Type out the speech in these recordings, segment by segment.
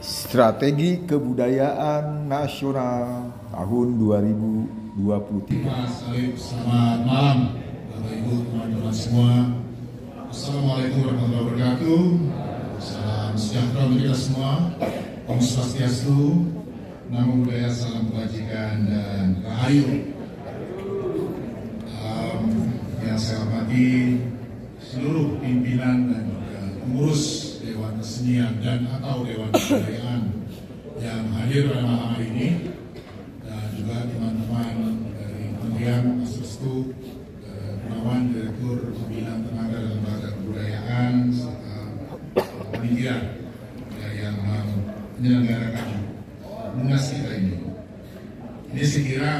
Strategi Kebudayaan Nasional tahun 2023. Selamat malam Bapak Ibu, teman-teman semua. Assalamualaikum warahmatullahi wabarakatuh. Salam sejahtera untuk kita semua. Om Swastiastu, Namo Buddhaya, salam kebajikan dan rahayu. Yang saya hormati seluruh pimpinan dan juga pengurus Dewan Kesenian dan atau Dewan Kebudayaan yang hadir pada malam hari ini, dan juga teman-teman dari Kementerian Swastiastu, Gunawan, Direktur Pembinaan Tenaga dan Lembaga Kebudayaan, serta panitia yang menyelenggarakan munas kita ini. Ini saya kira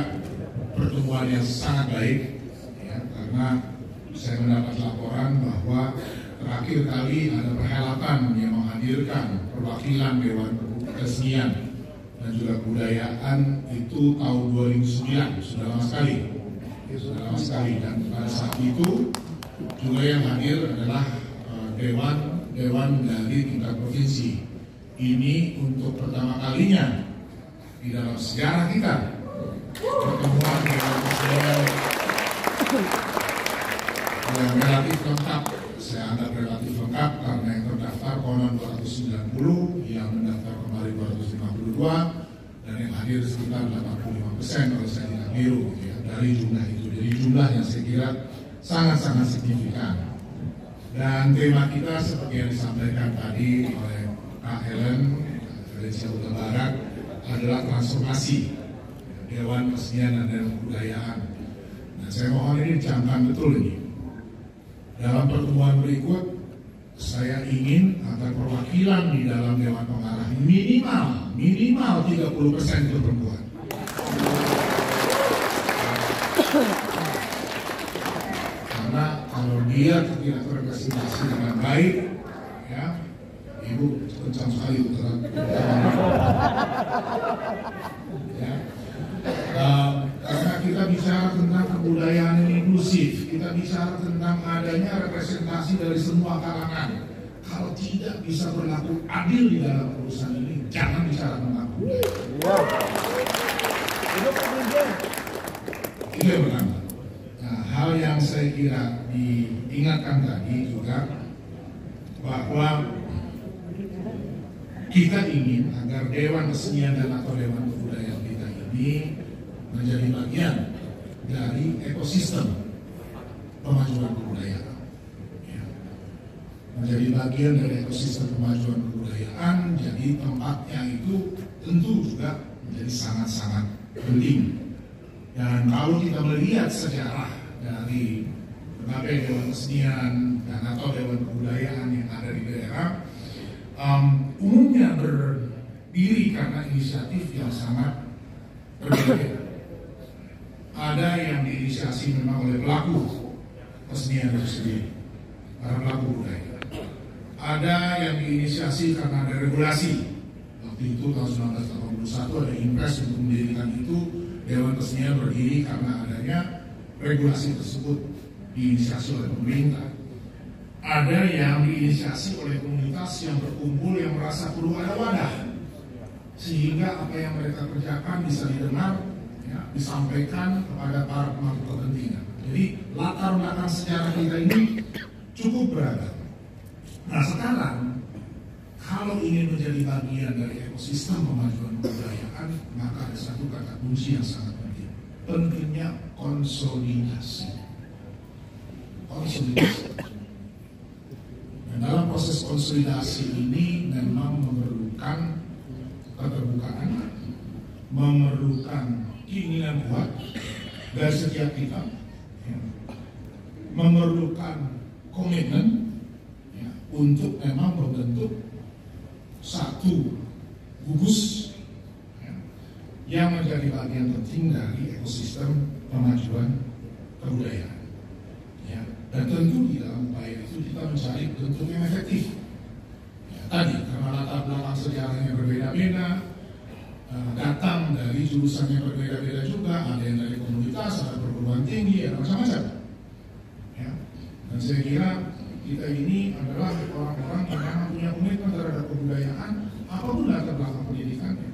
pertemuan yang sangat baik, ya, karena saya mendapat laporan bahwa terakhir kali ada perhelatan yang menghadirkan perwakilan Dewan Kesenian dan juga Kebudayaan itu tahun 2009, sudah lama sekali, dan pada saat itu juga yang hadir adalah dewan dari tingkat provinsi. Ini untuk pertama kalinya di dalam sejarah kita pertemuan Dewan Kesenian yang relatif lengkap. Saya anggap relatif lengkap karena yang terdaftar konon 290, yang mendaftar kemarin 252, dan yang hadir sekitar 85% kalau saya tidak keliru, ya, dari jumlah itu. Jadi jumlah yang saya kira sangat-sangat signifikan. Dan tema kita seperti yang disampaikan tadi oleh Kak Helen, Ferencia Huta Barat, adalah transformasi Dewan Kesenian dan Dewan Kebudayaan. Nah, saya mohon ini dicamkan betul ini. Dalam pertemuan berikut, saya ingin agar perwakilan di dalam Dewan Pengarah minimal 30% itu perempuan. Karena kalau dia tidak terrepresentasi dengan baik, ya, Ibu kencang sekali utara. Ya. Karena kita bicara tentang kebudayaan yang inklusif, kita bicara tentang adanya representasi dari semua kalangan. Kalau tidak bisa berlaku adil di dalam urusan ini, jangan bicara tentang kebudayaan. Itu yang pertama. Nah, hal yang saya kira diingatkan tadi juga bahwa kita ingin agar Dewan Kesenian dan atau Dewan Kebudayaan kita ini menjadi bagian dari ekosistem pemajuan kebudayaan, ya. Menjadi bagian dari ekosistem pemajuan kebudayaan, jadi tempatnya itu tentu juga menjadi sangat-sangat penting. Dan kalau kita melihat sejarah dari berbagai Dewan Kesenian dan atau Dewan Kebudayaan yang ada di daerah, umumnya berdiri karena inisiatif yang sangat berbeda. Ada yang diinisiasi memang oleh pelaku kesenian itu sendiri, para pelaku budaya. Ada yang diinisiasi karena ada regulasi. Waktu itu tahun 1981 ada impres untuk mendirikan itu. Dewan Kesenian berdiri karena adanya regulasi tersebut diinisiasi oleh pemerintah. Ada yang diinisiasi oleh komunitas yang berkumpul yang merasa perlu ada wadah, sehingga apa yang mereka kerjakan bisa didengar, ya, disampaikan kepada para pemangku kepentingan. Jadi latar belakang sejarah kita ini cukup beragam. Nah sekarang kalau ingin menjadi bagian dari ekosistem pemajuan kebudayaan, maka ada satu kata kunci yang sangat penting. Pentingnya konsolidasi. Dan dalam proses konsolidasi ini memang memerlukan keterbukaan, memerlukan keinginan kuat dari setiap kita, ya, memerlukan komitmen, ya, untuk memang membentuk satu gugus, ya, yang menjadi bagian penting dari ekosistem pemajuan kebudayaan, ya. Dan tentu di dalam upaya itu kita mencari bentuk yang efektif, ya, tadi karena latar belakang sejarahnya berbeda-beda, datang dari jurusan yang berbeda-beda juga, ada yang dari komunitas, ada perguruan tinggi, ada macam-macam, ya. Dan saya kira kita ini adalah orang-orang yang memang punya komitmen terhadap kebudayaan, apapun latar belakang pendidikannya.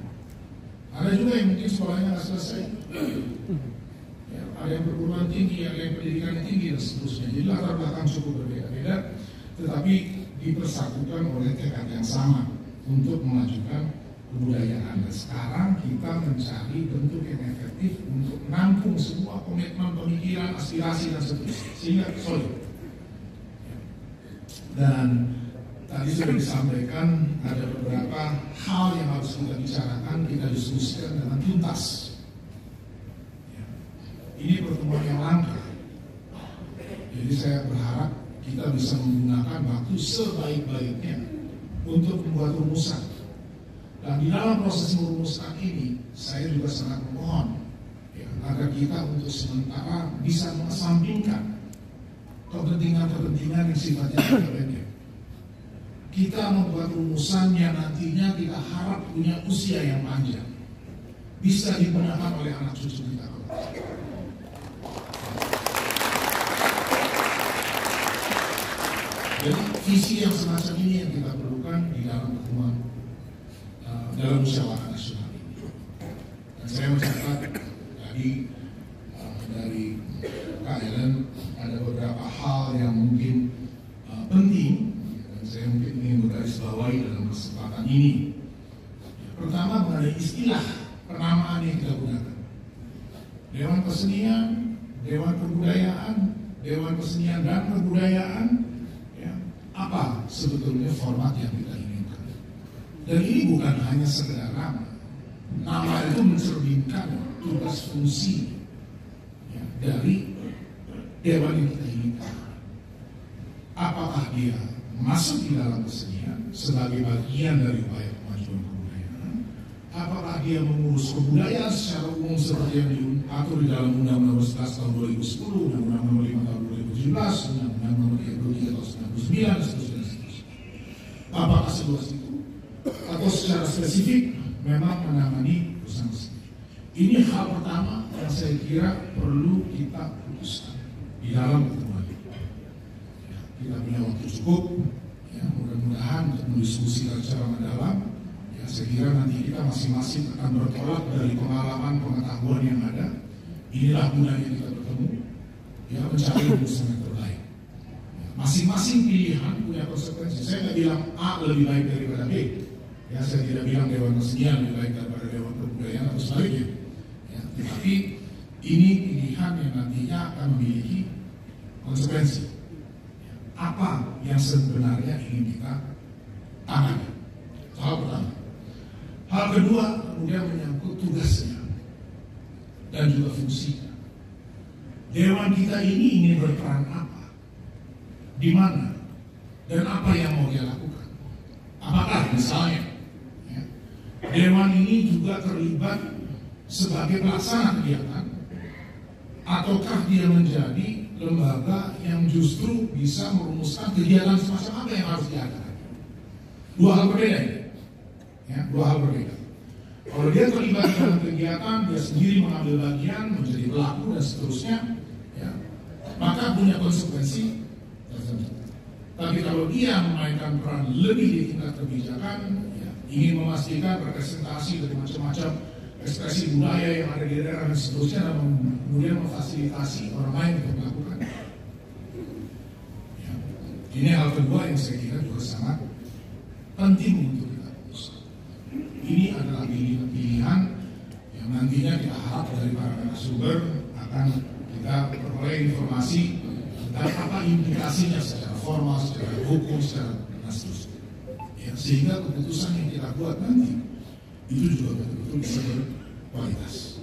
Ada juga yang mungkin sekolahnya nggak selesai, ya, ada yang perguruan tinggi, ada yang pendidikan tinggi dan seterusnya. Jadi latar belakang cukup berbeda-beda, tetapi dipersatukan oleh tekad yang sama untuk memajukan kebudayaan. Dan sekarang kita mencari bentuk yang efektif untuk menampung semua komitmen, pemikiran, aspirasi dan seterusnya sehingga solid. Dan tadi sudah disampaikan ada beberapa hal yang harus kita bicarakan, kita diskusikan dengan tuntas. Ini pertemuan yang langka. Jadi saya berharap kita bisa menggunakan waktu sebaik-baiknya untuk membuat rumusan. Dan di dalam proses merumuskan ini, saya juga sangat memohon ya, agar kita untuk sementara bisa mengesampingkan kepentingan-kepentingan yang sifatnya pendek. Kita membuat rumusan yang nantinya kita harap punya usia yang panjang, bisa digunakan oleh anak cucu kita. Jadi visi yang semacam ini yang kita perlukan di dalam pertemuan dalam musyawarah nasional ini. Dan saya mencatat tadi dari Kak Ellen ada beberapa hal yang mungkin penting dan saya mungkin ingin menggarisbawahi dalam kesempatan ini. Pertama mengenai istilah penamaan yang kita gunakan. Dewan Kesenian, Dewan Kebudayaan, Dewan Kesenian dan Kebudayaan, ya, apa sebetulnya format yang kita inginkan? Dan ini bukan hanya sekedar nama. Nama itu mencerminkan tugas fungsi ya, dari dewan yang kita inginkan. Apakah dia masuk di dalam kesenian sebagai bagian dari upaya kemajuan kebudayaan? Apakah dia mengurus kebudayaan secara umum seperti yang diatur di dalam Undang-Undang 11 tahun 2010, Undang-Undang Nomor 5 tahun 2017, Undang-Undang Nomor 33 tahun 1999, dan seterusnya. Apakah seluas itu? Atau secara spesifik memang menangani urusan sendiri. Ini hal pertama yang saya kira perlu kita putuskan di dalam pertemuan ini. Ya, kita punya waktu cukup, ya, mudah-mudahan untuk mendiskusikan secara mendalam. Ya, saya kira nanti kita masing-masing akan bertolak dari pengalaman pengetahuan yang ada. Inilah gunanya kita bertemu, ya, mencari rumusan yang terbaik. Ya, masing-masing pilihan punya konsekuensi. Saya nggak bilang A lebih baik daripada B. Ya, saya tidak bilang Dewan Kesenian lebih baik daripada Dewan Kebudayaan atau sebaliknya. Ya, tetapi ini pilihan yang nantinya akan memiliki konsekuensi. Ya, apa yang sebenarnya ingin kita tangani? Hal pertama. Hal kedua kemudian menyangkut tugasnya dan juga fungsinya. Dewan kita ini ingin berperan apa? Di mana? Dan apa yang mau dia lakukan? Apakah misalnya Dewan ini juga terlibat sebagai pelaksana kegiatan, ataukah dia menjadi lembaga yang justru bisa merumuskan kegiatan semacam apa yang harus diadakan? Dua hal berbeda ini. Ya, dua hal berbeda. Kalau dia terlibat dalam kegiatan, dia sendiri mengambil bagian, menjadi pelaku dan seterusnya, ya, maka punya konsekuensi tertentu. Tapi kalau dia memainkan peran lebih di tingkat kebijakan, ingin memastikan representasi dari macam-macam ekspresi budaya yang ada di daerah dan seterusnya, dan kemudian memfasilitasi orang lain untuk melakukan. Ya. Ini hal kedua yang saya kira juga sangat penting untuk kita putuskan. Ini adalah pilihan yang nantinya kita harap dari para narasumber akan kita peroleh informasi tentang apa implikasinya secara formal, secara hukum, secara dan seterusnya. Sehingga keputusan yang kita buat nanti itu juga betul-betul bisa berkualitas.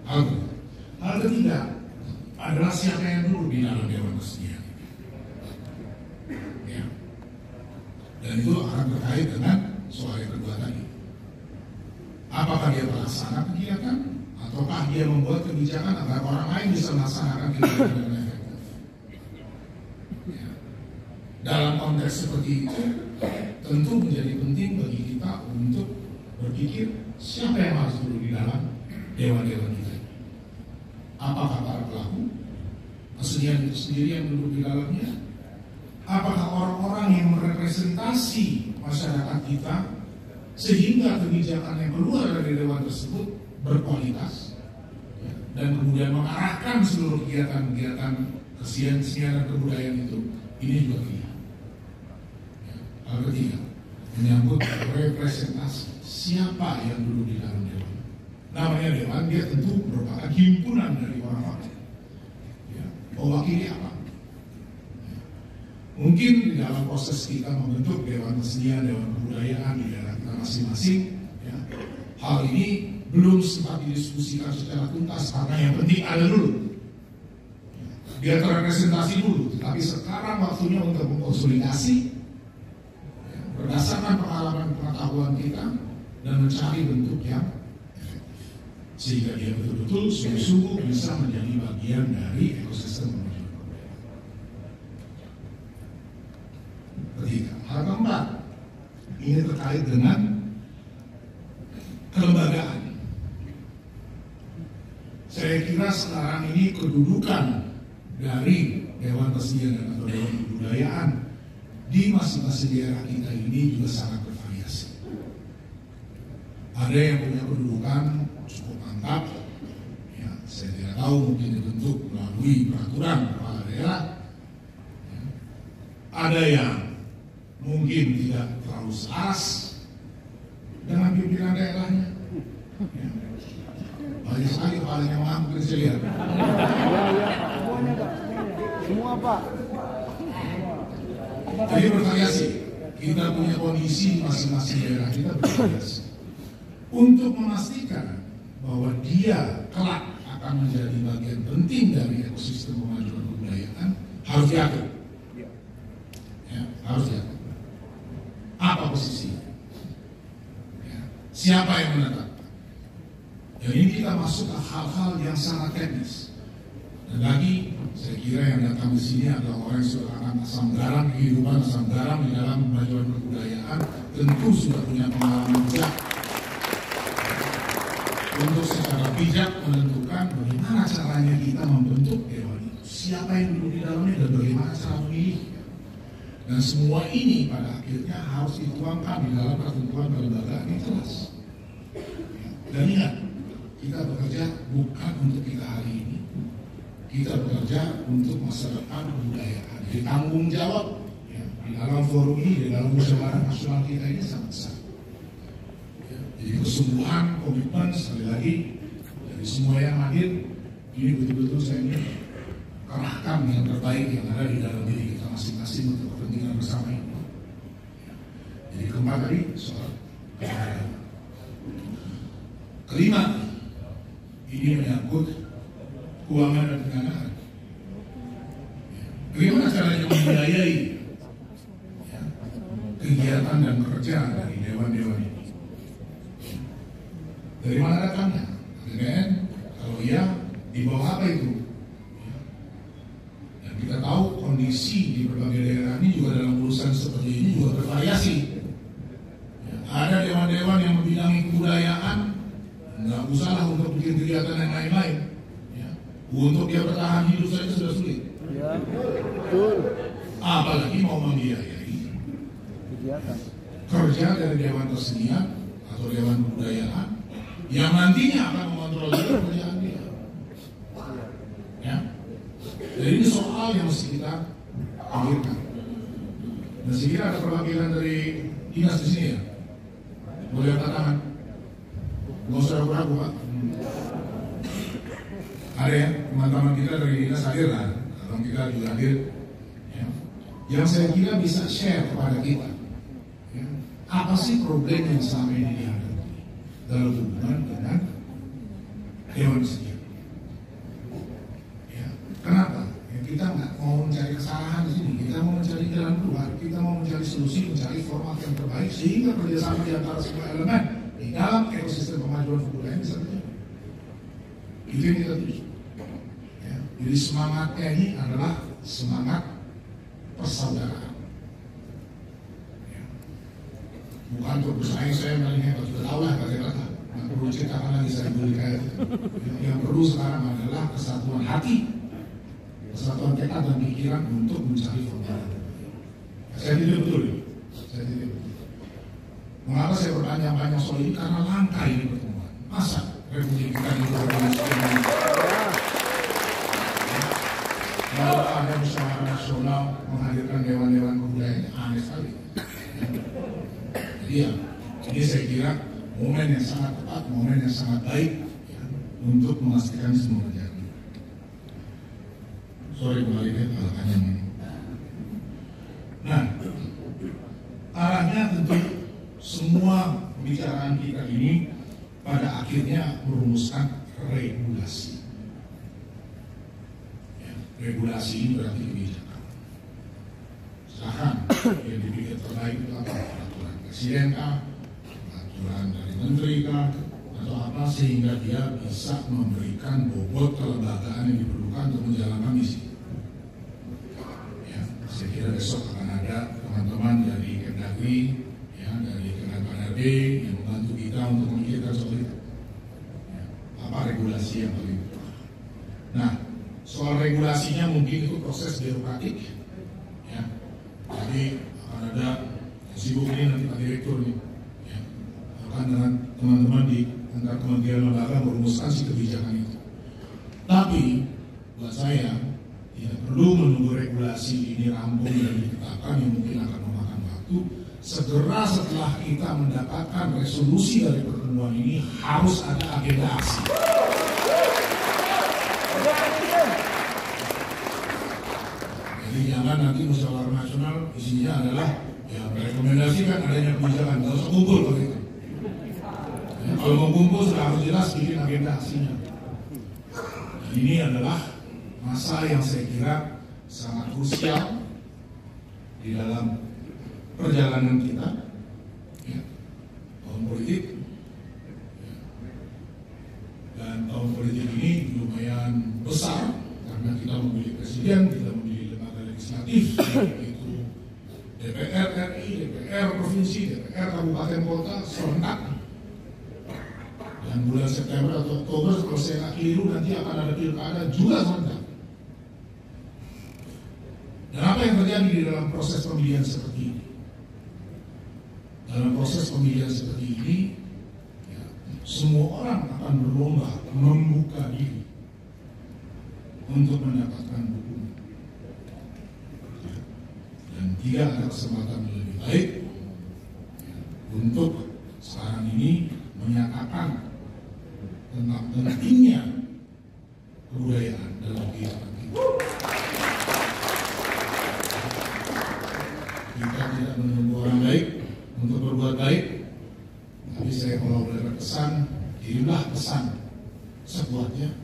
Hal ketiga adalah siapa yang duduk di dalam Dewan Kesenian. Ya. Dan itu akan terkait dengan soal yang kedua tadi. Apakah dia pelaksana kegiatan ataukah dia membuat kebijakan agar orang lain bisa melaksanakan kegiatan dengan efektif. Ya. Dalam konteks seperti itu tentu menjadi penting bagi kita untuk berpikir siapa yang harus duduk di dalam dewan-dewan kita. Apakah para pelaku kesenian itu sendiri yang duduk di dalamnya? Apakah orang-orang yang merepresentasi masyarakat kita sehingga kebijakan yang keluar dari dewan tersebut berkualitas, ya, dan kemudian mengarahkan seluruh kegiatan-kegiatan kesenian dan kebudayaan itu. Ini juga pilihan. Ya, hal ketiga, menyambut representasi. Siapa yang duduk di dalam dewan? Namanya dewan, dia tentu merupakan himpunan dari orang-orang. Ya, mewakili apa? Mungkin di dalam proses kita membentuk dewan kesenian, dewan kebudayaan di daerah kita masing-masing, ya, hal ini belum sempat didiskusikan secara tuntas karena yang penting ada dulu, ya, dia terrepresentasi dulu. Tetapi sekarang waktunya untuk mengkonsolidasi, ya, berdasarkan pengalaman-pengetahuan kita dan mencari bentuk yang efektif, sehingga dia betul-betul sungguh-sungguh bisa menjadi bagian dari ekosistem. Ketiga, hal keempat, ini terkait dengan kelembagaan. Saya kira sekarang ini kedudukan dari Dewan Kesenian atau Dewan Kebudayaan di masing-masing daerah kita ini juga sangat bervariasi. Ada yang punya kedudukan cukup mantap, ya, saya tidak tahu, mungkin dibentuk melalui peraturan kepala daerah. Ya. Ada yang mungkin tidak terlalu selaras dengan pimpinan daerahnya, ya. Banyak sekali kepalanya mungkin saya lihat. Semua Pak. Jadi bervariasi. Kita punya kondisi masing-masing daerah kita bervariasi. Untuk memastikan bahwa dia kelak akan menjadi bagian penting dari ekosistem kemajuan kebudayaan, harus diatur. Ya, harus diatur. Apa posisinya? Ya, siapa yang menetapkan? Dan ini kita masuk ke hal-hal yang sangat teknis. Dan lagi, saya kira yang datang di sini adalah orang yang sudah akan asam garam, kehidupan asam garam di dalam kemajuan kebudayaan, tentu sudah punya pengalaman bijak untuk secara bijak menentukan bagaimana caranya kita membentuk dewan itu, siapa yang duduk di dalamnya dan bagaimana cara memilihnya. Dan semua ini pada akhirnya harus dituangkan di dalam ketentuan kelembagaan yang jelas. Dan ingat, kita bekerja bukan untuk kita hari ini, kita bekerja untuk masa depan kebudayaan. Jadi tanggung jawab, ya, di dalam forum ini, di dalam musyawarah nasional kita ini sangat besar. Ya, jadi kesungguhan, komitmen sekali lagi dari semua yang hadir, ini betul-betul saya ingin kerahkan yang terbaik yang ada di dalam diri kita masing-masing untuk kepentingan bersama ini. Jadi keempat tadi soal kebudayaan. Kelima, ini menyangkut keuangan dan pendanaan. Bagaimana caranya membiayai, ya, kegiatan dan kerja dari dewan-dewan ini? Dari mana datangnya? APBN? Kalau iya, di bawah apa itu? Kita tahu kondisi di berbagai daerah ini juga dalam urusan seperti ini juga bervariasi. Ya, ada dewan-dewan yang membidangi kebudayaan, nggak usahlah untuk bikin kegiatan yang lain-lain. Ya, untuk dia bertahan hidup saja sudah sulit. Ya, betul. Apalagi mau membiayai Kegiatan. kerja dari dewan kesenian atau dewan kebudayaan yang nantinya akan mengontrol pekerjaan dia. Ya. Jadi ini soal yang mesti kita pikirkan. Dan saya kira ada perwakilan dari dinas di sini ya. Boleh angkat tangan? Nggak usah ragu-ragu Pak. Ada ya, teman-teman kita dari dinas hadir lah. Kalau kita juga hadir. Ya. Yang saya kira bisa share kepada kita. Ya. Apa sih problem yang selama ini dihadapi dalam hubungan dengan dewan kesenian? Kenapa? Ya, kita nggak mau mencari kesalahan di sini, kita mau mencari jalan keluar, kita mau mencari solusi, mencari format yang terbaik sehingga kerjasama di antara semua elemen di dalam ekosistem kemajuan kebudayaan bisa terjadi. Itu yang kita tuju. Ya, jadi semangatnya ini adalah semangat persaudaraan. Ya. Bukan untuk bersaing saya paling hebat, sudah tahu lah kata-kata. Nggak perlu ceritakan lagi saya beli kayak itu. Yang perlu sekarang adalah kesatuan hati, kesatuan tekad dan pikiran untuk mencari formula. Saya tidak betul. Mengapa saya bertanya-tanya soal ini? Karena langka ini pertemuan. Masa Republik kita itu kalau ada musyawarah nasional menghadirkan dewan-dewan kebudayaan, aneh sekali. Jadi ya, ini saya kira momen yang sangat tepat, momen yang sangat baik ya, untuk memastikan semua terjadi. Sorry kembali ke alasannya ini. Nah, arahnya tentu semua pembicaraan kita ini pada akhirnya merumuskan regulasi. Ya, regulasi ini berarti kebijakan. Silahkan yang dipikir terbaik itu apa? Peraturan presiden kah? Peraturan dari menteri kah? Atau apa sehingga dia bisa memberikan bobot kelembagaan yang diperlukan untuk menjalankan misi. Ya, saya kira besok akan ada teman-teman dari Kemdagri, ya, dari Kemenpan-RB yang membantu kita untuk memikirkan soal itu. Ya, apa regulasi yang paling tepat? Nah, soal regulasinya mungkin itu proses birokratik. Ya, jadi akan ada sibuk ini nanti Pak Direktur nih, ya, akan dengan teman-teman di antar kementerian lembaga merumuskan si kebijakan itu. Tapi buat saya tidak perlu menunggu regulasi ini rampung dan ditetapkan yang mungkin akan memakan waktu. Segera setelah kita mendapatkan resolusi dari pertemuan ini harus ada agenda aksi. Jadi jangan nanti musyawarah nasional isinya adalah ya merekomendasikan adanya kebijakan, nggak usah kumpul kalau itu. Ya, kalau mau kumpul sudah harus jelas bikin agenda aksinya. Dan ini adalah masa yang saya kira sangat krusial di dalam perjalanan kita, ya, tahun politik, ya. Dan tahun politik ini lumayan besar karena kita memilih presiden, kita memilih lembaga legislatif, yaitu DPR RI, DPR provinsi, DPR kabupaten kota serentak. Dan bulan September atau Oktober kalau saya nggak keliru nanti akan ada pilkada juga serentak. Dan apa yang terjadi di dalam proses pemilihan seperti ini? Dalam proses pemilihan seperti ini, ya, semua orang akan berlomba membuka diri untuk mendapatkan dukungan. Ya. Dan tidak ada kesempatan lebih baik ya, untuk sekarang ini menyatakan tentang pentingnya kebudayaan dalam kehidupan kita. Kita tidak menunggu orang baik untuk berbuat baik, tapi saya kalau boleh berpesan, kirimlah pesan sekuatnya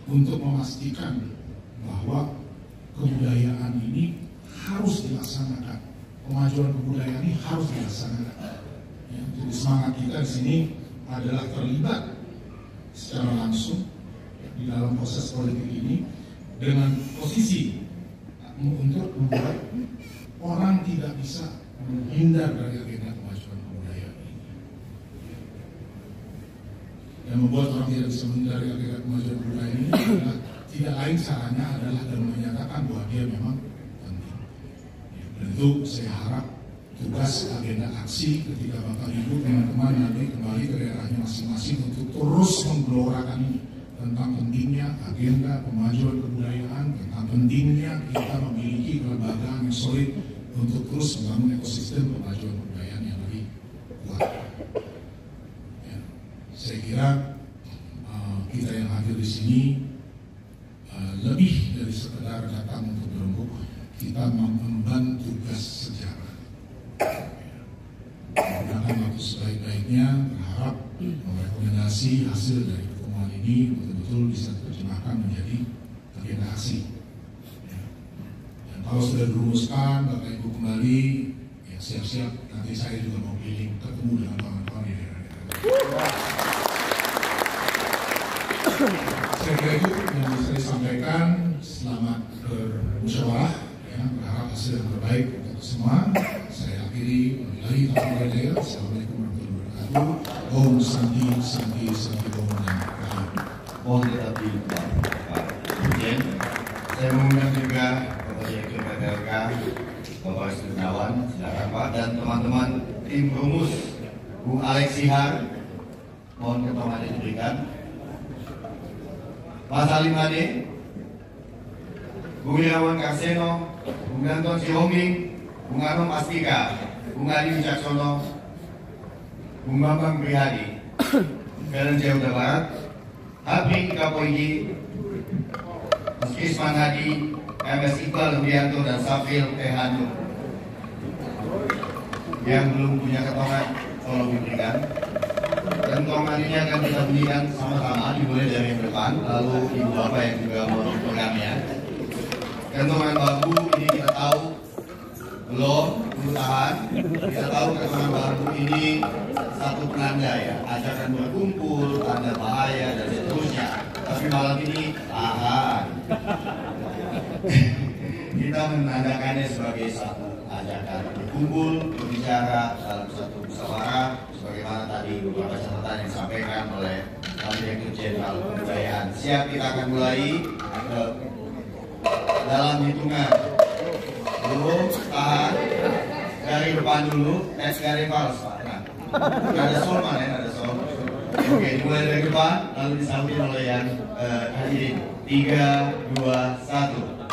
untuk memastikan bahwa kebudayaan ini harus dilaksanakan, kemajuan kebudayaan ini harus dilaksanakan. Ya, jadi semangat kita di sini adalah terlibat secara langsung di dalam proses politik ini dengan posisi untuk membuat orang tidak bisa menghindar dari agenda kemajuan kebudayaan ini. Dan membuat orang tidak bisa menghindar dari agenda kemajuan kebudayaan ini adalah tidak lain caranya adalah dengan menyatakan bahwa dia memang penting. Dan itu saya harap tugas agenda aksi ketika Bapak Ibu teman-teman nanti kembali ke daerahnya masing-masing untuk terus menggelorakan ini tentang pentingnya agenda kemajuan kebudayaan, tentang pentingnya kita memiliki kelembagaan yang solid untuk terus membangun ekosistem kemajuan kebudayaan yang lebih kuat. Ya, saya kira kita yang hadir di sini lebih dari sekedar datang untuk berembuk, kita mengemban tugas sejarah. Menggunakan waktu sebaik-baiknya, berharap merekomendasi hasil dari pertemuan ini betul-betul bisa diterjemahkan menjadi agenda aksi. Ya. Dan kalau sudah dirumuskan, Bapak Ibu kembali, ya siap-siap nanti saya juga mau keliling ketemu dengan kawan-kawan di daerah-daerah. Saya kira itu yang bisa disampaikan. Selamat bermusyawarah, ya, berharap hasil yang terbaik untuk semua. Saya akhiri lagi tauhid. Assalamualaikum warahmatullahi wabarakatuh. Om Santi Santi Santi Om dan Rahim. Mohon tetapi Pak Dirjen, saya mengundang juga Bapak Direktur PPLK Bapak Gunawan, silakan Pak, dan teman-teman tim rumus, Bung Alex Sihar, mohon keterangan diberikan. Pak Salim Hadi, Bung Irawan Karseno, Bung Danton Sihombing, Bung Anom Astika, Bung Adi Wicaksono, Bung Bambang Prihadi, Karen Jawa Barat, Habib Kapoigi, Isman Hadi, MS Iqbal Rudianto, dan Safil Tehanu. Yang belum punya ketongan, tolong diberikan. Kentongan ini akan kita bunyikan sama-sama, dimulai dari yang depan, lalu ibu bapak yang juga menentukannya. Kentongan bambu ini kita tahu belum tahan. Kita tahu kentongan bambu ini satu penanda ya, ajakan berkumpul, tanda bahaya dan seterusnya. Tapi malam ini tahan. Kita menandakannya sebagai satu ajakan berkumpul, berbicara dalam satu musyawarah, sebagaimana tadi beberapa catatan yang disampaikan oleh Direktur Jenderal Kebudayaan. Siap, kita akan mulai dalam hitungan. Dulu, tahan, dari depan dulu, dari fals Pak. Nah, ada sol mana ya? Ada sol. Oke, mulai dari depan, lalu disambut oleh yang hadirin. 3, 2, 1.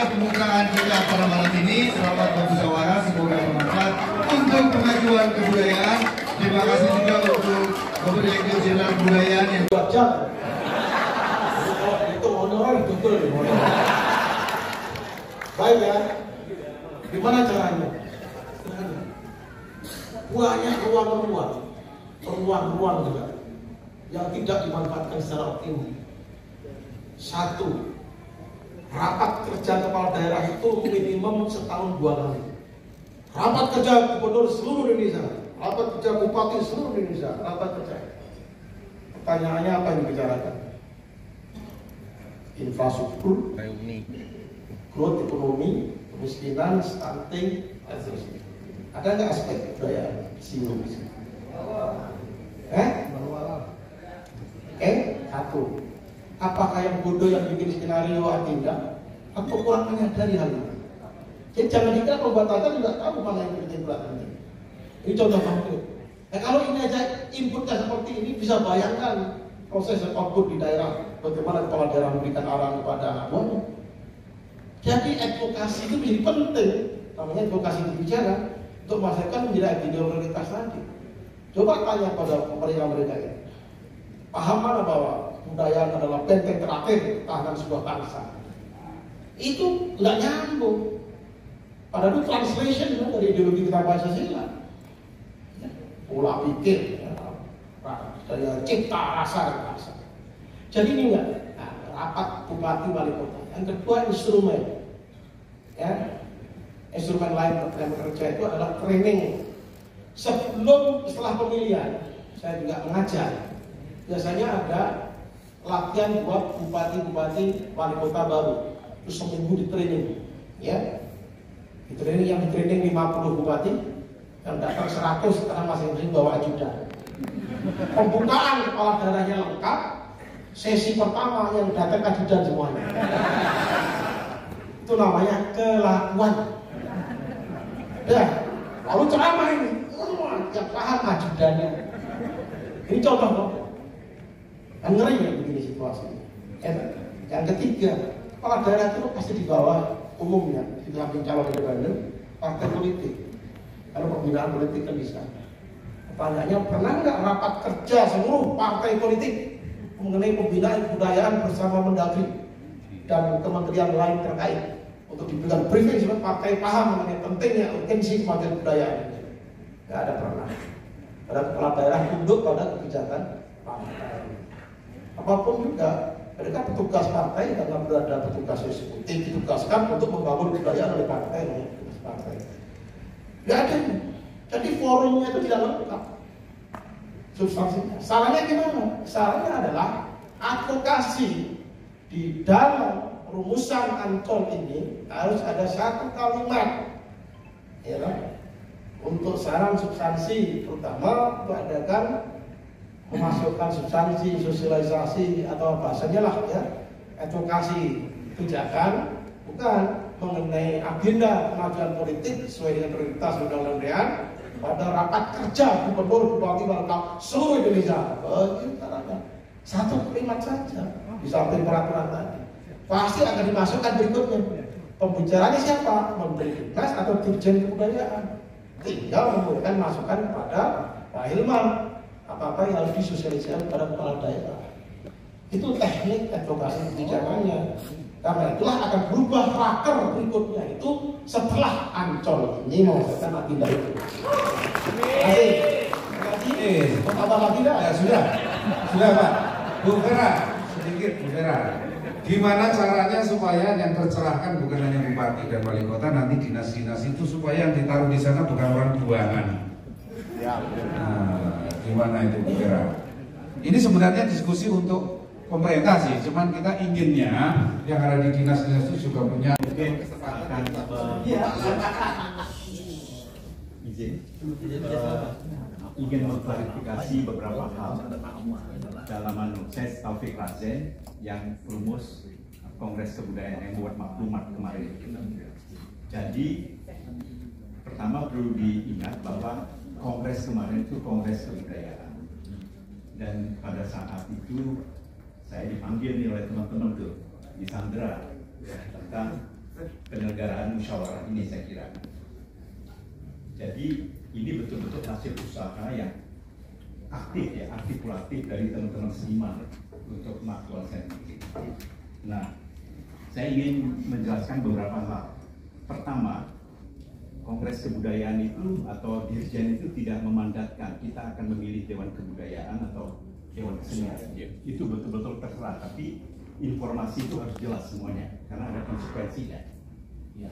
pembukaan kita pada malam ini. Selamat bermusyawarah, semoga bermanfaat untuk kemajuan kebudayaan. Terima kasih juga untuk Bapak Direktur Jenderal Kebudayaan yang jam. Itu honorer betul. Baik ya. Gimana caranya? Banyak ruang-ruang juga yang tidak dimanfaatkan secara optimal. Satu, rapat kerja kepala daerah itu minimum setahun 2 kali. Rapat kerja gubernur seluruh Indonesia, rapat kerja bupati seluruh Indonesia, rapat kerja. Pertanyaannya apa yang dibicarakan? Infrastruktur, growth ekonomi, kemiskinan, stunting, dan seterusnya. Ada nggak aspek budaya singgung di sini? Satu. Apakah yang bodoh yang bikin skenario tidak? Atau kurang menyadari hal itu? Jadi jangan dikira pembuatan juga tahu mana yang bikin belakang. Ini contoh konkret. Kalau ini aja inputnya seperti ini, bisa bayangkan proses output di daerah, bagaimana kepala daerah memberikan arahan kepada anak buahnya. Jadi advokasi itu menjadi penting, namanya advokasi berbicara untuk memastikan menjadi prioritas tadi. Coba tanya pada pemerintah mereka ini, paham mana bahwa kebudayaan adalah benteng terakhir tahanan sebuah bangsa? Itu nggak nyambung. Padahal itu translation dari ideologi kita Pancasila. Pola pikir, dari cipta rasa. Jadi ini enggak, rapat bupati wali kota. Yang kedua instrumen, ya, instrumen lain yang bekerja itu adalah training. Setelah pemilihan, saya juga mengajar. Biasanya ada latihan buat bupati-bupati wali kota baru. Terus seminggu di training, ya. Di training yang di training 50 bupati, yang datang 100 karena masing-masing bawa ajudan. Pembukaan kepala daerahnya lengkap, sesi pertama yang datang ajudan semuanya. Itu namanya kelakuan. Ya, lalu ceramah ini, yang paham ajudannya. Ini contoh dong. Kan ngeri ya begini situasinya. Yang ketiga, kepala daerah itu pasti di bawah umumnya, di samping calon independen, partai politik. Kalau pembinaan politik kan bisa. Pertanyaannya, pernah nggak rapat kerja seluruh partai politik mengenai pembinaan kebudayaan bersama Mendagri dan kementerian lain terkait untuk diberikan briefing supaya partai paham mengenai pentingnya urgensi kemajuan kebudayaan? Nggak ada pernah. Pada kepala daerah tunduk pada kebijakan partai. Apapun juga, mereka petugas partai karena berada petugas eksekutif ditugaskan untuk membangun kebudayaan oleh partai. Nggak ada. Jadi forumnya itu tidak lengkap substansinya. Sarannya gimana? Sarannya adalah advokasi di dalam rumusan Ancol ini harus ada satu kalimat, ya kan? Untuk saran substansi, terutama mengadakan memasukkan substansi, sosialisasi atau bahasanya lah ya, advokasi kebijakan, bukan mengenai agenda kemajuan politik sesuai dengan prioritas undang-undang pada rapat kerja gubernur bupati wali kota seluruh Indonesia. Bagaimana? Satu kalimat saja di samping peraturan tadi. Pasti akan dimasukkan berikutnya. Pembicaranya siapa? Menteri Dinas atau Dirjen Kebudayaan. Tinggal memberikan masukan kepada Pak Hilman. Apa-apa yang harus disosialisasikan kepada kepala daerah. Itu teknik advokasi kebijakannya. Karena itulah akan berubah raker berikutnya itu setelah Ancol ini menghasilkan agenda itu. Terima kasih. Mau tambah lagi dah? Ya, sudah Pak. Bu Vera, sedikit Bu Vera. Gimana caranya supaya yang tercerahkan bukan hanya bupati dan wali kota, nanti dinas-dinas itu supaya yang ditaruh di sana bukan orang buangan. Nah, gimana itu Bu Vera? Ini sebenarnya diskusi untuk pemerintah sih, cuman kita inginnya yang ada di dinas-dinas itu juga punya kesempatan ingin mengklarifikasi beberapa hal dalam saya Taufik Razen yang rumus Kongres Kebudayaan yang buat maklumat kemarin. Jadi pertama perlu diingat bahwa Kongres kemarin itu Kongres Kebudayaan, dan pada saat itu saya dipanggil nih oleh teman-teman tuh di Sandra ya, tentang penyelenggaraan musyawarah ini, saya kira. Jadi ini betul-betul hasil usaha yang aktif ya, artikulatif dari teman-teman seniman untuk melakukan sendiri. Nah, saya ingin menjelaskan beberapa hal. Pertama, Kongres Kebudayaan itu atau Dirjen itu tidak memandatkan kita akan memilih Dewan Kebudayaan atau Dewan Kesenian. Itu betul-betul terserah, tapi informasi itu harus jelas semuanya karena ada konsekuensinya. Ya,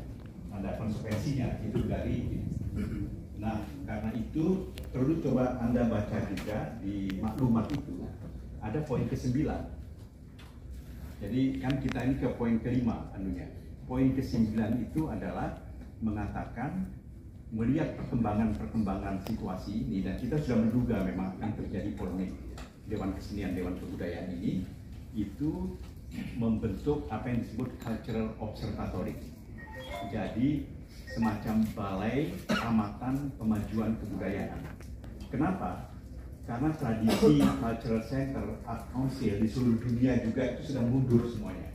ada konsekuensinya itu dari. Nah, karena itu perlu coba Anda baca juga di maklumat itu ada poin ke-9. Jadi kan kita ini ke poin ke-5 anunya. Poin ke-9 itu adalah mengatakan melihat perkembangan situasi ini, dan kita sudah menduga memang akan terjadi polemik Dewan Kesenian, Dewan Kebudayaan ini itu membentuk apa yang disebut cultural observatory. Jadi semacam balai amatan pemajuan kebudayaan. Kenapa? Karena tradisi cultural center, art council di seluruh dunia juga itu sudah mundur semuanya.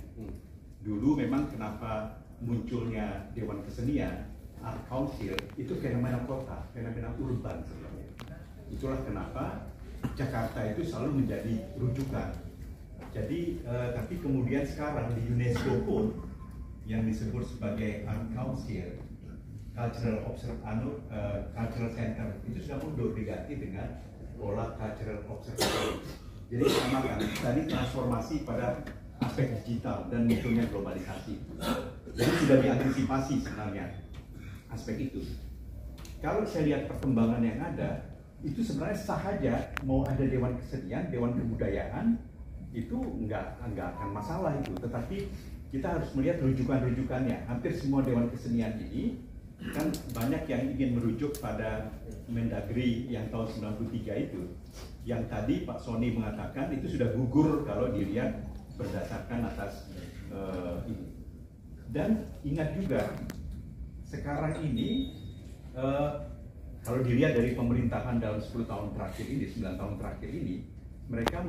Dulu memang kenapa munculnya Dewan Kesenian, Art Council itu fenomena kota, fenomena urban sebenarnya. Itulah kenapa Jakarta itu selalu menjadi rujukan. Jadi, tapi kemudian sekarang di UNESCO pun yang disebut sebagai Art Council, Cultural Center itu sudah mundur diganti dengan pola Cultural Observatory. Jadi sama kan, tadi transformasi pada aspek digital dan munculnya globalisasi. Jadi sudah diantisipasi sebenarnya aspek itu. Kalau saya lihat perkembangan yang ada, itu sebenarnya sah saja mau ada Dewan Kesenian, Dewan Kebudayaan, itu nggak akan masalah itu. Tetapi kita harus melihat rujukan-rujukannya. Hampir semua Dewan Kesenian ini kan banyak yang ingin merujuk pada Mendagri yang tahun 93 itu, yang tadi Pak Sony mengatakan itu sudah gugur kalau dilihat berdasarkan atas ini. Dan ingat juga sekarang ini kalau dilihat dari pemerintahan dalam 10 tahun terakhir ini, 9 tahun terakhir ini, mereka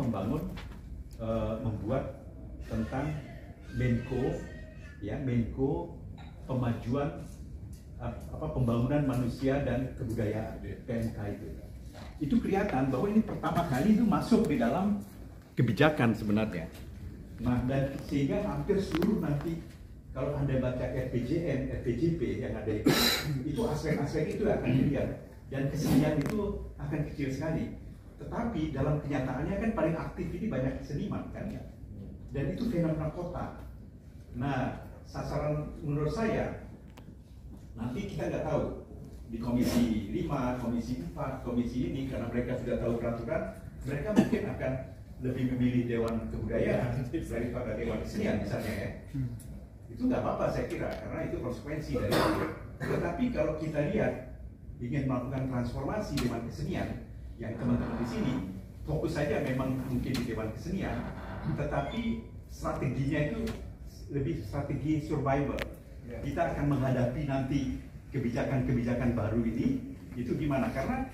membuat tentang Menko pemajuan pembangunan manusia dan kebudayaan, PMK itu kelihatan bahwa ini pertama kali itu masuk di dalam kebijakan sebenarnya. Nah, dan sehingga hampir seluruh nanti kalau Anda baca RPJM, RPJP yang ada itu aspek-aspek itu akan dilihat, dan kesenian itu akan kecil sekali. Tetapi dalam kenyataannya kan paling aktif ini banyak seniman kan ya, dan itu fenomena kota. Nah, sasaran menurut saya nanti kita nggak tahu di Komisi 5, Komisi 4, Komisi ini karena mereka sudah tahu peraturan, mereka mungkin akan lebih memilih Dewan Kebudayaan daripada Dewan Kesenian misalnya ya. Itu nggak apa-apa saya kira karena itu konsekuensi dari itu. Tetapi kalau kita lihat ingin melakukan transformasi Dewan Kesenian, yang teman-teman di sini fokus saja memang mungkin di Dewan Kesenian, tetapi strateginya itu lebih strategi survival. Kita akan menghadapi nanti kebijakan-kebijakan baru ini itu gimana? Karena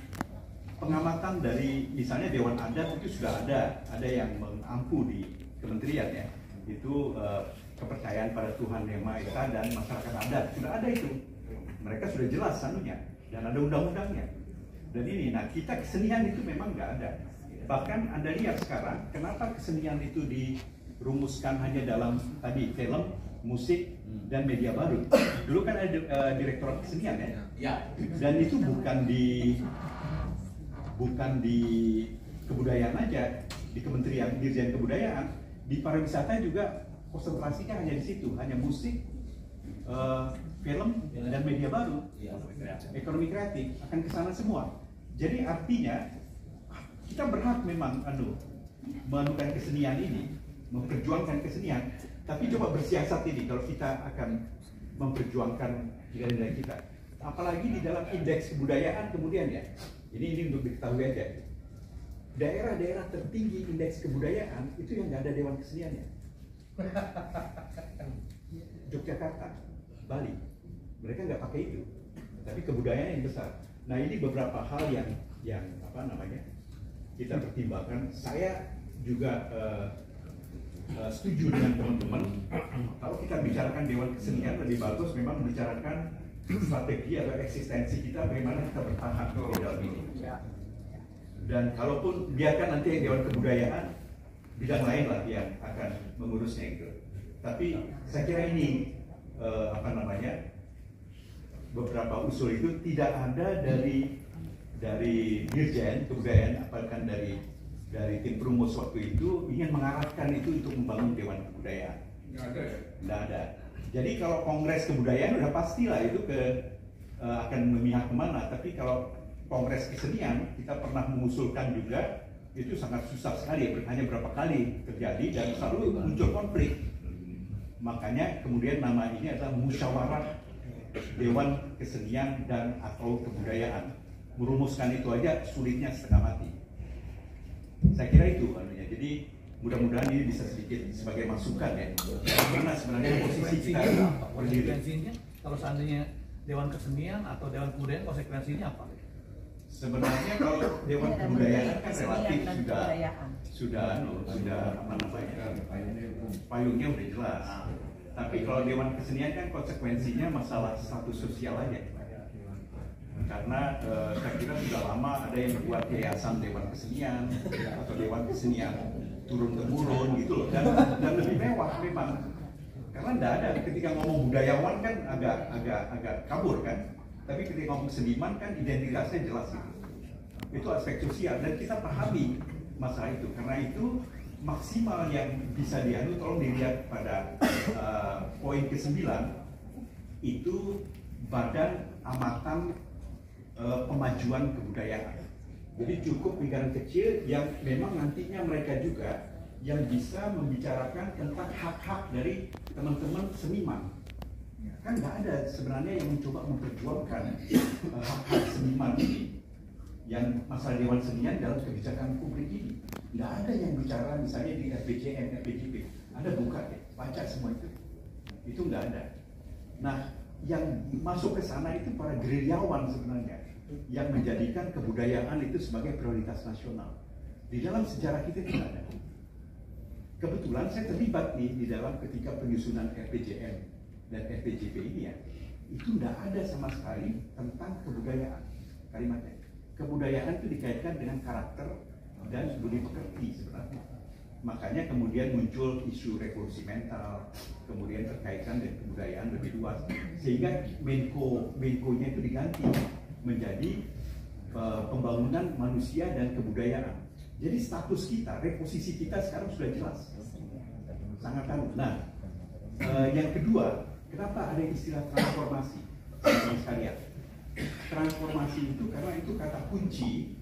pengamatan dari misalnya Dewan Adat itu sudah ada yang mengampu di kementerian ya, itu kepercayaan pada Tuhan Yang Maha Esa dan masyarakat adat sudah ada itu, mereka sudah jelas anunya dan ada undang-undangnya. Dan ini, nah kita kesenian itu memang nggak ada. Bahkan Anda lihat sekarang kenapa kesenian itu dirumuskan hanya dalam tadi film, musik, dan media baru. Dulu kan ada Direktorat Kesenian ya, dan itu bukan di kebudayaan aja, di Kementerian Dirjen Kebudayaan, di pariwisata juga konsentrasinya hanya di situ, hanya musik, film, dan media baru. Ekonomi kreatif akan ke sana semua. Jadi artinya kita berhak memang menemukan kesenian ini, memperjuangkan kesenian. Tapi coba bersiasat ini kalau kita akan memperjuangkan nilai-nilai kita. Apalagi di dalam indeks kebudayaan kemudian ya. Ini untuk diketahui aja. Daerah-daerah tertinggi indeks kebudayaan itu yang nggak ada Dewan Keseniannya. Yogyakarta, Bali, mereka nggak pakai itu. Tapi kebudayaan yang besar. Nah ini beberapa hal yang apa namanya kita pertimbangkan. Saya juga setuju dengan teman-teman. Kalau kita bicarakan Dewan Kesenian, lebih bagus memang membicarakan strategi atau eksistensi kita, bagaimana kita bertahan di dalam ini. Dan kalaupun biarkan nanti Dewan Kebudayaan, bidang lain lah yang akan mengurusnya itu. Tapi saya kira ini beberapa usul itu tidak ada dari Dirjen Kebudayaan, apalagi dari tim perumus waktu itu ingin mengarahkan itu untuk membangun Dewan Kebudayaan. Nggak ada. Jadi kalau Kongres Kebudayaan udah pastilah itu akan memihak kemana. Tapi kalau Kongres Kesenian kita pernah mengusulkan juga, itu sangat susah sekali, hanya berapa kali terjadi dan selalu muncul konflik. Makanya kemudian nama ini adalah Musyawarah Dewan Kesenian dan atau Kebudayaan. Merumuskan itu aja sulitnya setengah mati. Saya kira itu anunya. Jadi mudah-mudahan ini bisa sedikit sebagai masukan ya. Bagaimana sebenarnya posisi kita berdiri. Konsekuensinya kalau seandainya Dewan Kesenian atau Dewan Kebudayaan, konsekuensinya apa? Sebenarnya kalau Dewan Kebudayaan kan relatif sudah payungnya udah jelas. Tapi kalau Dewan Kesenian kan konsekuensinya masalah status sosial aja. Karena saya kira sudah lama ada yang membuat yayasan Dewan Kesenian atau Dewan Kesenian turun temurun gitu loh, dan lebih mewah memang. Karena tidak ada, ketika ngomong budayawan kan agak kabur kan. Tapi ketika ngomong seniman kan identitasnya jelas gitu. Itu aspek sosial dan kita pahami masalah itu. Karena itu maksimal yang bisa dianu, tolong dilihat pada poin ke-9 itu Badan Amatan Pemajuan Kebudayaan. Jadi cukup lingkaran kecil yang memang nantinya mereka juga yang bisa membicarakan tentang hak-hak dari teman-teman seniman. Kan nggak ada sebenarnya yang mencoba memperjuangkan hak-hak seniman ini, yang masalah Dewan Senian dalam kebijakan publik ini. Nggak ada yang bicara misalnya di RPJM, RPJP. Anda buka ya, baca semua itu nggak ada. Nah, yang masuk ke sana itu para gerilyawan sebenarnya, yang menjadikan kebudayaan itu sebagai prioritas nasional. Di dalam sejarah kita tidak ada. Kebetulan saya terlibat nih di dalam ketika penyusunan RPJM dan RPJP ini ya, itu tidak ada sama sekali tentang kebudayaan. Kalimatnya, kebudayaan itu dikaitkan dengan karakter dan budi pekerti sebenarnya. Makanya kemudian muncul isu revolusi mental, kemudian terkaitkan dengan kebudayaan lebih luas, sehingga Menko-nya itu diganti menjadi pembangunan manusia dan kebudayaan. Jadi status kita, reposisi kita sekarang sudah jelas, sangat tahu. Nah, yang kedua, kenapa ada istilah transformasi? Teman sekalian, transformasi itu karena itu kata kunci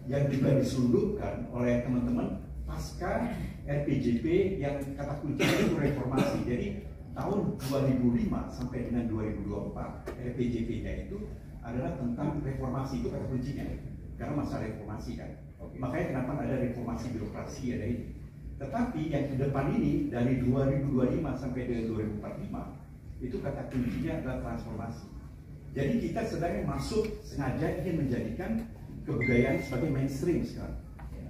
yang juga diselundupkan oleh teman-teman pasca RPJP yang kata kunci itu reformasi. Jadi tahun 2005 sampai dengan 2024 RPJP-nya itu adalah tentang reformasi, itu kata kuncinya. Karena masa reformasi kan. Makanya kenapa ada reformasi birokrasi ada ini. Tetapi yang ke depan ini dari 2025 sampai dengan 2045 itu kata kuncinya adalah transformasi. Jadi kita sedang masuk sengaja ingin menjadikan kebudayaan sebagai mainstream sekarang.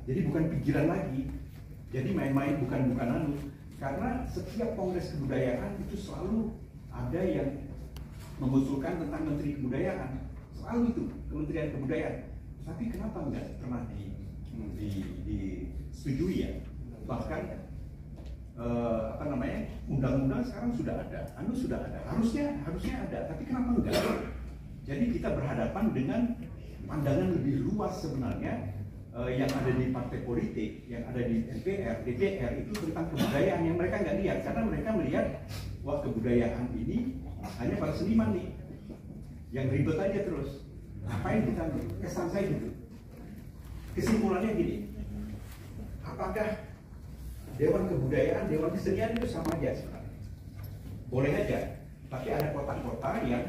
Jadi bukan pikiran lagi. Jadi main-main bukan anu. Karena setiap kongres kebudayaan itu selalu ada yang mengusulkan tentang Menteri Kebudayaan. Selalu itu Kementerian Kebudayaan. Tapi kenapa enggak pernah disetujui ya? Bahkan undang-undang sekarang sudah ada, sudah ada. Harusnya ada, tapi kenapa enggak? Jadi kita berhadapan dengan pandangan lebih luas sebenarnya yang ada di partai politik, yang ada di MPR, DPR itu tentang kebudayaan yang mereka nggak lihat, karena mereka melihat wah kebudayaan ini hanya para seniman nih, yang ribet aja terus. Ngapain kita? Kesan saya gitu. Kesimpulannya gini, apakah Dewan Kebudayaan, Dewan Kesenian itu sama aja sebenarnya? Boleh aja, tapi ada kota-kota yang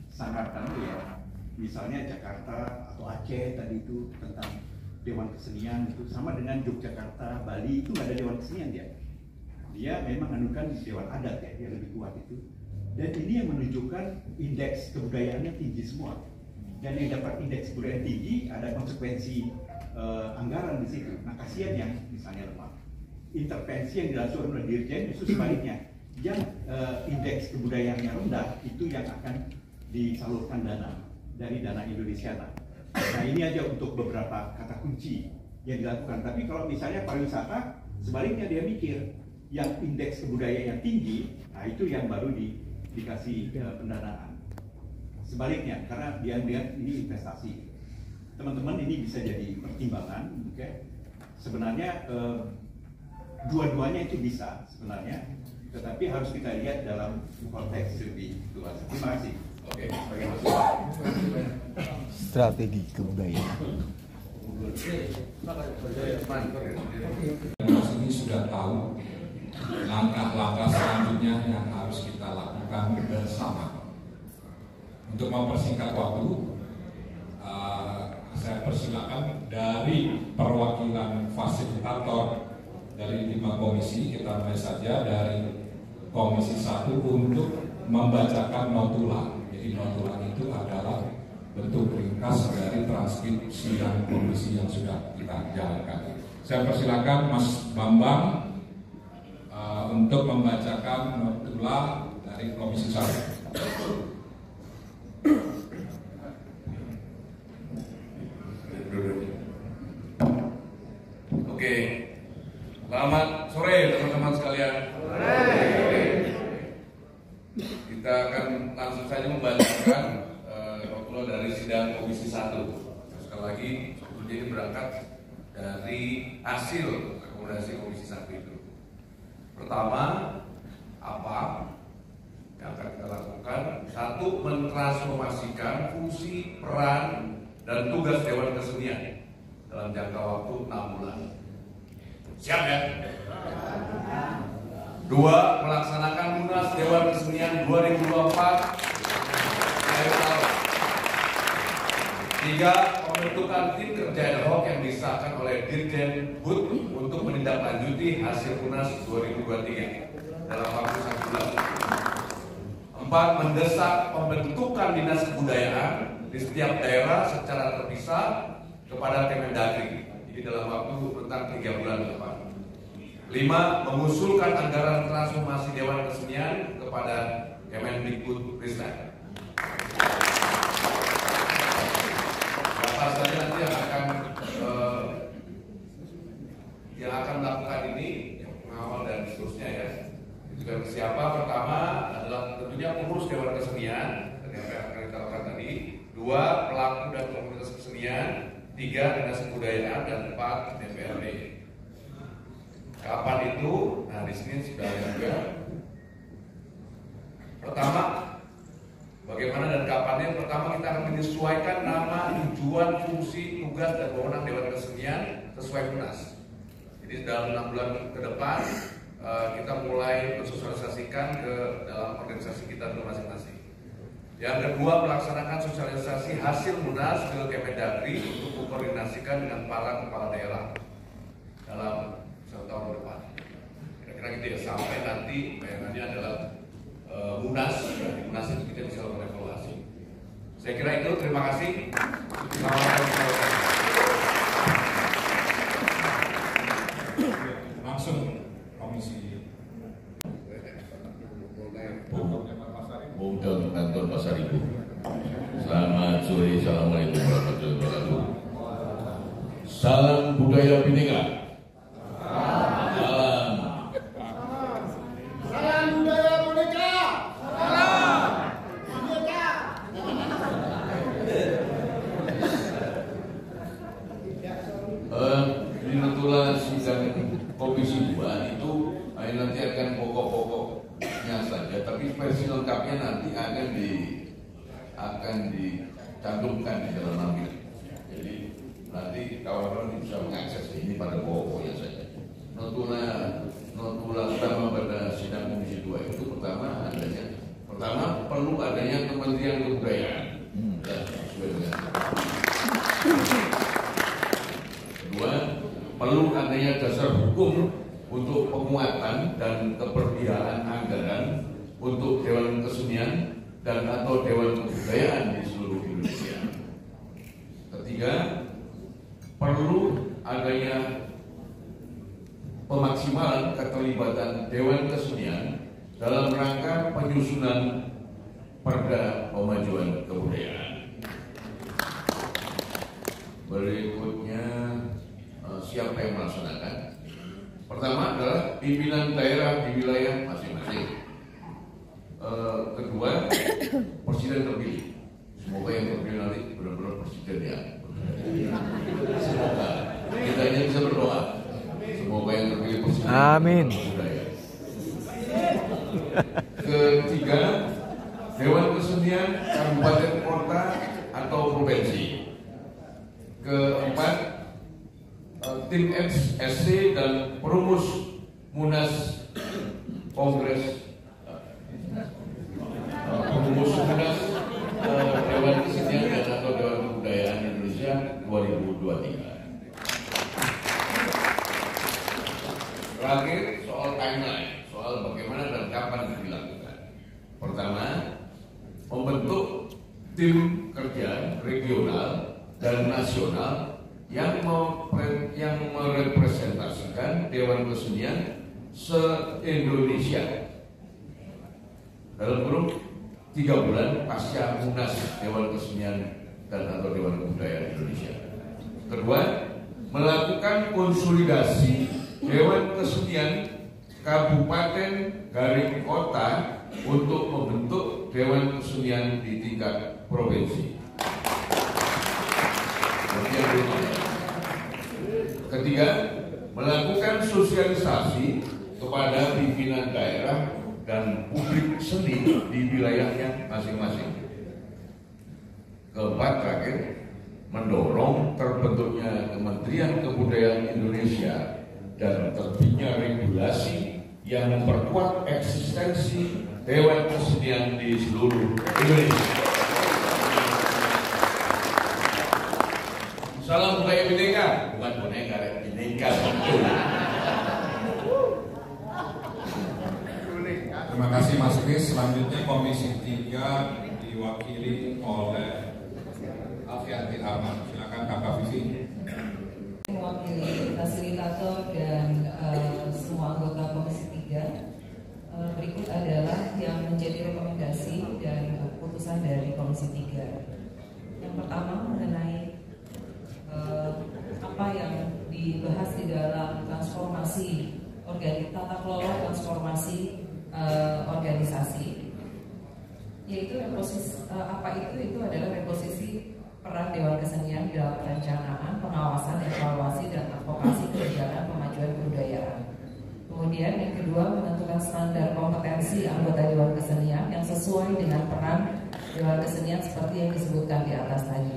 sangat ya, misalnya Jakarta atau Aceh tadi itu tentang Dewan Kesenian itu sama dengan Yogyakarta, Bali itu nggak ada Dewan Kesenian dia memang anukan Dewan Adat ya, yang lebih kuat itu. Dan ini yang menunjukkan indeks kebudayaannya tinggi semua. Dan yang dapat indeks kebudayaan tinggi ada konsekuensi anggaran di situ. Nah kasihan yang misalnya lemah. intervensi yang dilakukan oleh Dirjen justru sebaliknya, yang indeks kebudayaannya rendah itu yang akan disalurkan dana dari dana Indonesiana. Nah ini aja untuk beberapa kata kunci yang dilakukan. Tapi kalau misalnya pariwisata, sebaliknya dia mikir yang indeks kebudayaan yang tinggi, nah itu yang baru dikasih pendanaan. Sebaliknya, karena dia melihat ini investasi. Teman-teman ini bisa jadi pertimbangan, okay? Sebenarnya dua-duanya itu bisa sebenarnya, tetapi harus kita lihat dalam konteks lebih luas. Terima kasih. Oke, Strategi kebudayaan. Ini sudah tahu langkah-langkah selanjutnya yang harus kita lakukan bersama. Untuk mempersingkat waktu, saya persilakan dari perwakilan fasilitator dari 5 komisi, kita mulai saja dari Komisi 1 untuk membacakan notula. Jadi notula itu adalah bentuk ringkas dari transkrip sidang komisi yang sudah kita jalankan. Saya persilakan Mas Bambang untuk membacakan notula dari Komisi 1. Oke, selamat sore teman-teman sekalian. Kita akan langsung saja membacakan notula dari sidang Komisi 1. Sekali lagi, ini berangkat dari hasil akomodasi Komisi 1 itu. Pertama, apa yang akan kita lakukan? Satu, mentransformasikan fungsi, peran, dan tugas Dewan Kesenian dalam jangka waktu 6 bulan. Siap ya? 2, melaksanakan Munas Dewan Kesenian 2024. 3, pembentukan tim kerja ad hoc yang disahkan oleh Dirjen HUT untuk menindaklanjuti hasil Munas 2023 dalam waktu 1 bulan. 4, mendesak pembentukan dinas kebudayaan di setiap daerah secara terpisah kepada Kemendagri. Ini dalam waktu rentang 3 bulan ke depan. 5, mengusulkan anggaran transformasi Dewan Kesenian kepada Kemendikbudristek. Apa saja nanti yang akan melakukan ini, yang mengawal dan seterusnya ya. Itu kan siapa? Pertama adalah tentunya pengurus Dewan Kesenian, yang akan kita lakukan tadi. 2, pelaku dan komunitas kesenian. 3, dinas kebudayaan, dan 4, DPRD. Kapan itu? Nah di sini sudah ada juga. Pertama, bagaimana dan kapannya? Pertama kita akan menyesuaikan nama, tujuan, fungsi, tugas, dan wewenang Dewan Kesenian sesuai Munas. Jadi dalam 6 bulan ke depan kita mulai mensosialisasikan ke dalam organisasi kita masing-masing. Yang kedua, melaksanakan sosialisasi hasil Munas ke Kemendagri untuk mengkoordinasikan dengan para kepala daerah dalam 1 tahun ke depan. Kira-kira gitu ya, sampai nanti bayangannya adalah Munas, dari Munas itu kita bisa lakukan evaluasi. Saya kira itu, terima kasih. Langsung komisi. Bumdon Kantor Pasar Ibu. Selamat sore, assalamualaikum warahmatullahi wabarakatuh. Salam budaya Bhinneka. Salam. Salam budaya Bhinneka. Salam Bhinneka. Ini notula sidang Komisi 2 itu nanti akan pokok-pokoknya saja, tapi versi lengkapnya nanti akan dicantumkan di dalam ambil. Jadi nanti kawan-kawan bisa mengakses ini pada pokoknya saja. Notula utama pada sidang Komisi 2 itu pertama perlu adanya Kementerian Kebudayaan. Kedua, perlu adanya dasar hukum untuk penguatan dan keberpihakan anggaran untuk Dewan Kesenian dan atau Dewan Kebudayaan di seluruh Indonesia. Ketiga, perlu adanya pemaksimalan keterlibatan Dewan Kesenian dalam rangka penyusunan Perda Pemajuan Kebudayaan. Berikutnya siapa yang melaksanakan? Pertama adalah pimpinan daerah di wilayah masing-masing. Kedua, presiden terpilih. Semoga yang terpilih nanti benar-benar presiden ya. Semoga kita hanya bisa berdoa. Semoga yang terpilih presiden. Amin. Ketiga, Dewan Kesenian Kabupaten Kota atau Provinsi. Keempat, tim SC dan perumus Munas Kongres Dewan Kesenian dan atau Dewan Kebudayaan Indonesia 2023. Terakhir soal timeline, soal bagaimana dan kapan dilakukan. Pertama, membentuk tim kerja regional dan nasional yang merepresentasikan Dewan Kesenian se-Indonesia dalam kurun 3 bulan pasca Munas Dewan Kesenian dan atau Dewan Kebudayaan Indonesia. Kedua, melakukan konsolidasi Dewan Kesenian Kabupaten garing Kota untuk membentuk Dewan Kesenian di tingkat provinsi. Ketiga, melakukan sosialisasi kepada pimpinan daerah dan publik seni di wilayahnya masing-masing. Keempat, terakhir, mendorong terbentuknya Kementerian Kebudayaan Indonesia dan terbitnya regulasi yang memperkuat eksistensi Dewan Kesenian di seluruh Indonesia. Salam budaya Bhinneka, bukan boneka, Bhinneka. Terima kasih Mas Kris. Selanjutnya Komisi 3 diwakili oleh Alfianti Arman. Silakan Kakak Vivi. Mewakili fasilitator dan semua anggota Komisi 3. Berikut adalah yang menjadi rekomendasi dan keputusan dari Komisi 3. Yang pertama mengenai apa yang dibahas di dalam transformasi tata kelola transformasi organisasi, yaitu itu adalah reposisi peran Dewan Kesenian dalam perencanaan, pengawasan, evaluasi dan advokasi kebijakan pemajuan kebudayaan. Kemudian yang kedua, menentukan standar kompetensi anggota Dewan Kesenian yang sesuai dengan peran Dewan Kesenian seperti yang disebutkan di atas tadi.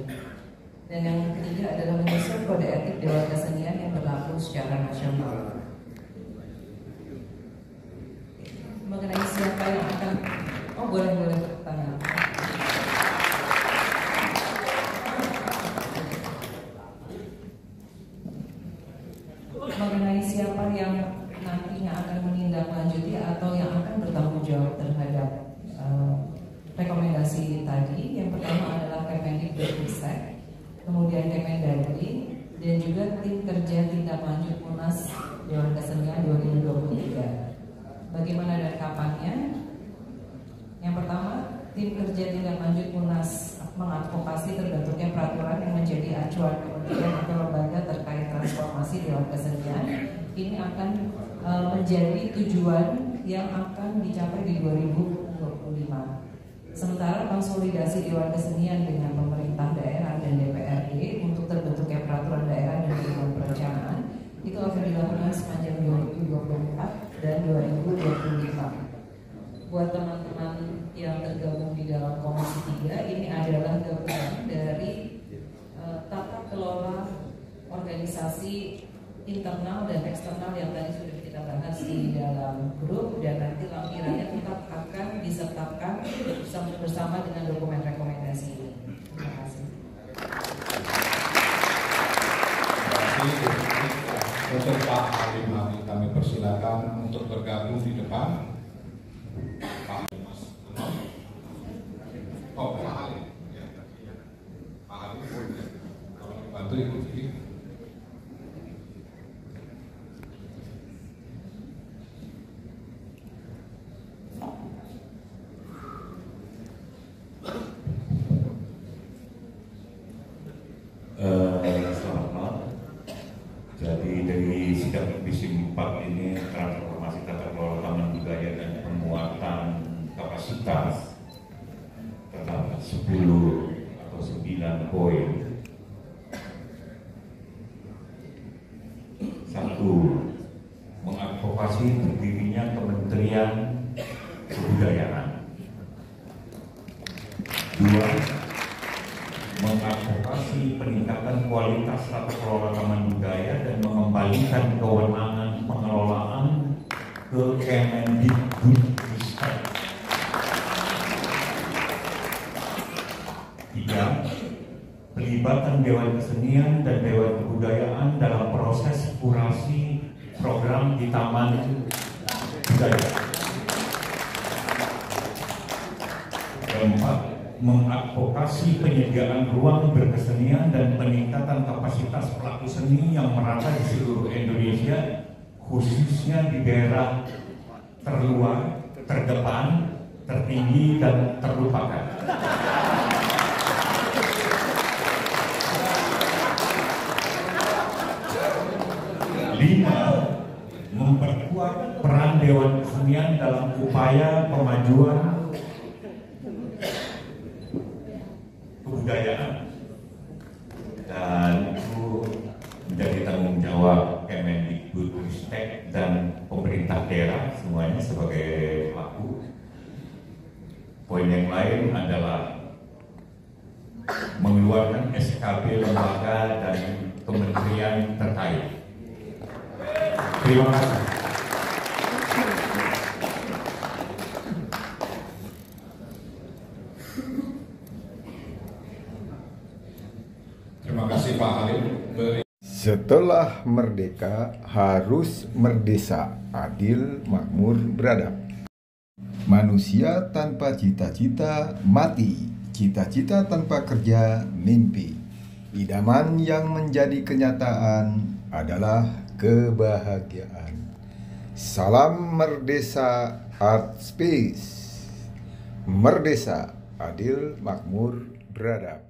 Dan yang ketiga adalah menyusun kode etik Dewan Kesenian yang berlaku secara nasional. Mengenai siapa yang akan, boleh bertanya. Mengenai siapa yang nantinya akan menindaklanjuti atau yang akan bertanggung jawab terhadap rekomendasi tadi, yang pertama adalah Kemendikbudristek, kemudian Kemendagri, dan juga tim kerja tindak lanjut Munas Dewan Kesenian 2023. Bagaimana dan kapannya? Yang pertama, tim kerja tindak lanjut Munas mengadvokasi terbentuknya peraturan yang menjadi acuan kementerian atau lembaga terkait transformasi Dewan Kesenian. Ini akan menjadi tujuan yang akan dicapai di 2025. Sementara konsolidasi Dewan Kesenian dengan pemerintah daerah dan DPRD untuk terbentuknya peraturan daerah dan Dewan Perencanaan itu akan dilakukan sepanjang 2024 dan 2025. Buat teman-teman yang tergabung di dalam Komisi 3, ini adalah gabungan dari tata kelola organisasi internal dan eksternal yang tadi sudah kita bahas di dalam grup, dan nanti lampirannya tetap akan disertakan bersama dengan dokumen rekomendasi ini. Terima kasih. Untuk Pak Halim Mami, kami persilakan untuk bergabung di depan. Pak Halim, Mas. Pak Halim. Pak Halim, tolong dibantu Ibu Vivi. kapasitas terdapat 10 atau 9 poin. 1. Mengadvokasi berdirinya Kementerian Kebudayaan. 2. Mengadvokasi peningkatan kualitas tata kelola taman budaya dan mengembalikan kewenangan pengelolaan ke Kemendikbudristek. 3. Pelibatan Dewan Kesenian dan Dewan Kebudayaan dalam proses kurasi program di Taman Budaya. 4. Mengadvokasi penyediaan ruang berkesenian dan peningkatan kapasitas pelaku seni yang merata di seluruh Indonesia, khususnya di daerah terluar, terdepan, tertinggi, dan terlupakan. 5. Memperkuat peran Dewan Kesenian dalam upaya pemajuan kebudayaan, dan itu menjadi tanggung jawab Kemendikbudristek dan pemerintah daerah semuanya sebagai pelaku. Poin yang lain adalah mengeluarkan SKB lembaga dan kementerian terkait. Terima kasih. Terima kasih Pak Halim. Setelah merdeka harus merdesa, adil, makmur, beradab. Manusia tanpa cita-cita mati, cita-cita tanpa kerja mimpi. Idaman yang menjadi kenyataan adalah kebahagiaan. Salam Merdesa Art Space. Merdesa, adil, makmur, beradab.